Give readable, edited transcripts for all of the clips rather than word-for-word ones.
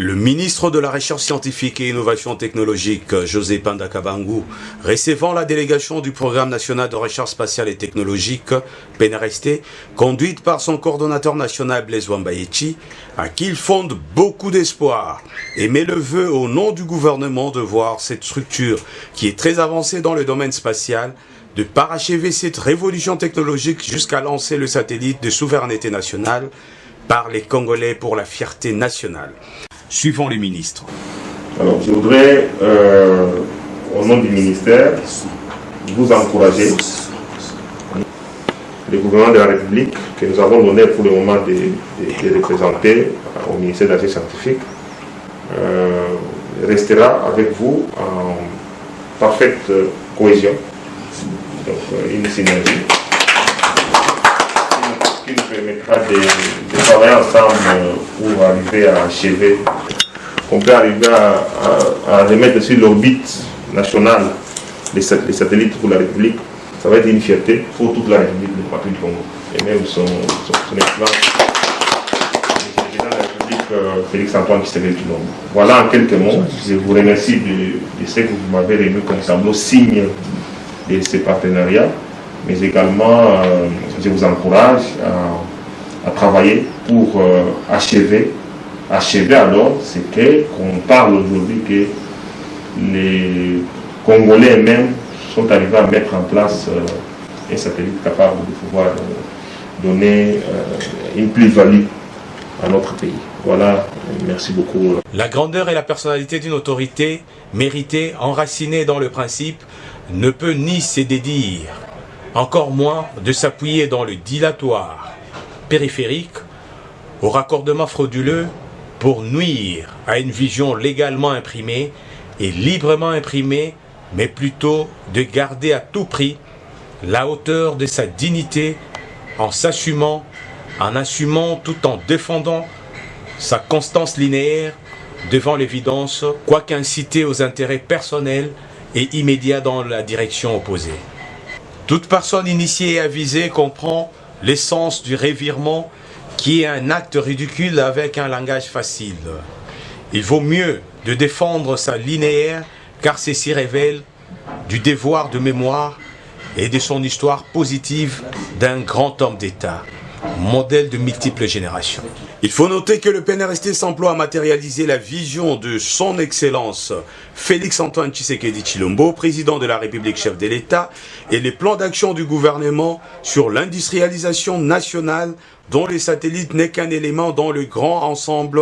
Le ministre de la Recherche scientifique et Innovation technologique, José Panda Kabangu, recevant la délégation du Programme national de recherche spatiale et technologique, PNRST, conduite par son coordonnateur national Blaise Wambayechi, à qui il fonde beaucoup d'espoir, et met le vœu au nom du gouvernement de voir cette structure, qui est très avancée dans le domaine spatial, de parachever cette révolution technologique jusqu'à lancer le satellite de souveraineté nationale par les Congolais pour la fierté nationale. Suivons les ministres. Alors, je voudrais, au nom du ministère, vous encourager, le gouvernement de la République, que nous avons donné pour le moment de représenter au ministère de la Recherche scientifique, restera avec vous en parfaite cohésion, donc une synergie, qui nous permettra de travailler ensemble pour arriver à achever, qu'on peut arriver à remettre sur l'orbite nationale les satellites pour la République. Ça va être une fierté pour toute la République du Congo. Et même son excellence, le président de la République, Félix-Antoine Tshisekedi Tshilombo. Voilà en quelques mots. Je vous remercie de ce que vous m'avez remis comme tableau signe de ce partenariat. Mais également, je vous encourage à travailler pour achever alors ce qu'on parle aujourd'hui, que les Congolais eux-mêmes sont arrivés à mettre en place un satellite capable de pouvoir donner une plus-value à notre pays. Voilà, merci beaucoup. La grandeur et la personnalité d'une autorité méritée, enracinée dans le principe, ne peut ni se dédire, encore moins de s'appuyer dans le dilatoire périphérique au raccordement frauduleux pour nuire à une vision légalement imprimée et librement imprimée, mais plutôt de garder à tout prix la hauteur de sa dignité en s'assumant, en assumant tout en défendant sa constance linéaire devant l'évidence, quoique incité aux intérêts personnels et immédiats dans la direction opposée. Toute personne initiée et avisée comprend l'essence du revirement qui est un acte ridicule avec un langage facile. Il vaut mieux de défendre sa linéaire car ceci révèle du devoir de mémoire et de son histoire positive d'un grand homme d'État, modèle de multiples générations. Il faut noter que le PNRST s'emploie à matérialiser la vision de son Excellence Félix-Antoine Tshisekedi Tshilombo, président de la République, chef de l'État, et les plans d'action du gouvernement sur l'industrialisation nationale dont les satellites n'est qu'un élément dans le grand ensemble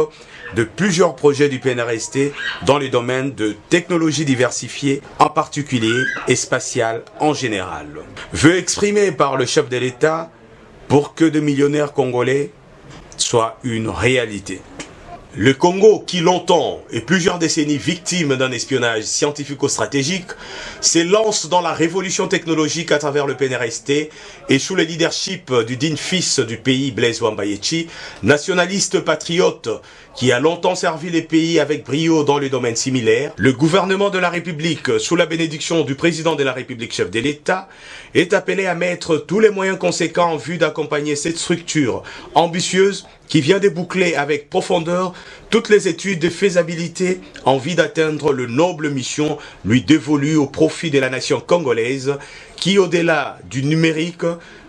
de plusieurs projets du PNRST dans les domaines de technologies diversifiées en particulier et spatiales en général. Vœu exprimé par le chef de l'État pour que de millionnaires congolais soient une réalité. Le Congo, qui longtemps et plusieurs décennies victime d'un espionnage scientifico-stratégique, s'élance dans la révolution technologique à travers le PNRST et sous le leadership du digne fils du pays, Blaise Wambayechi, nationaliste patriote qui a longtemps servi les pays avec brio dans les domaines similaires. Le gouvernement de la République, sous la bénédiction du président de la République, chef de l'État, est appelé à mettre tous les moyens conséquents en vue d'accompagner cette structure ambitieuse qui vient de boucler avec profondeur toutes les études de faisabilité en vue d'atteindre le noble mission lui dévolue au profit de la nation congolaise qui, au-delà du numérique,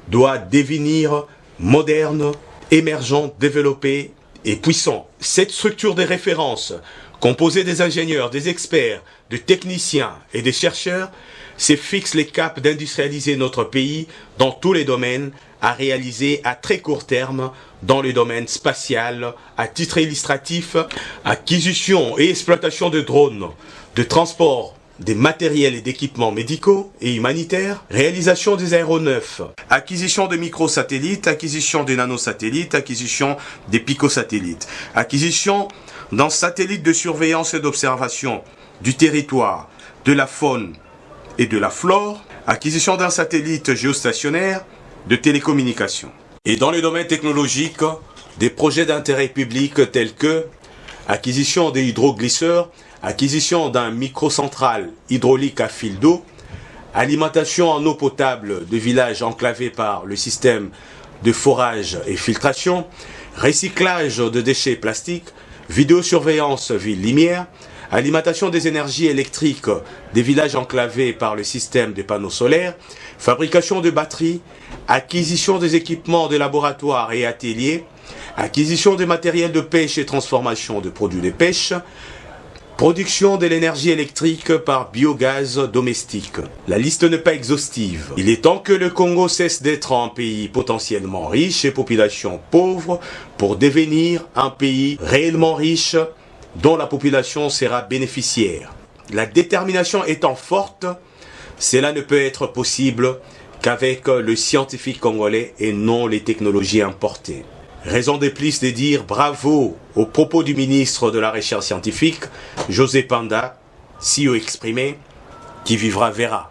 doit devenir moderne, émergent, développé et puissant. Cette structure de référence, composée des ingénieurs, des experts, de techniciens et des chercheurs, se fixe les caps d'industrialiser notre pays dans tous les domaines à réaliser à très court terme dans le domaine spatial, à titre illustratif, acquisition et exploitation de drones, de transport des matériels et d'équipements médicaux et humanitaires, réalisation des aéronefs, acquisition de microsatellites, acquisition des nanosatellites, acquisition des picosatellites, acquisition d'un satellite de surveillance et d'observation du territoire, de la faune et de la flore, acquisition d'un satellite géostationnaire, de télécommunications. Et dans le domaine technologique, des projets d'intérêt public tels que acquisition des hydroglisseurs, acquisition d'un microcentrale hydraulique à fil d'eau, alimentation en eau potable de villages enclavés par le système de forage et filtration, recyclage de déchets plastiques, vidéosurveillance ville-lumière, alimentation des énergies électriques des villages enclavés par le système de panneaux solaires, fabrication de batteries, acquisition des équipements de laboratoires et ateliers, acquisition de matériel de pêche et transformation de produits de pêche, production de l'énergie électrique par biogaz domestique. La liste n'est pas exhaustive. Il est temps que le Congo cesse d'être un pays potentiellement riche et population pauvre pour devenir un pays réellement riche dont la population sera bénéficiaire. La détermination étant forte, cela ne peut être possible qu'avec le scientifique congolais et non les technologies importées. Raison de plus de dire bravo aux propos du ministre de la Recherche scientifique, José Panda, si haut exprimé, qui vivra verra.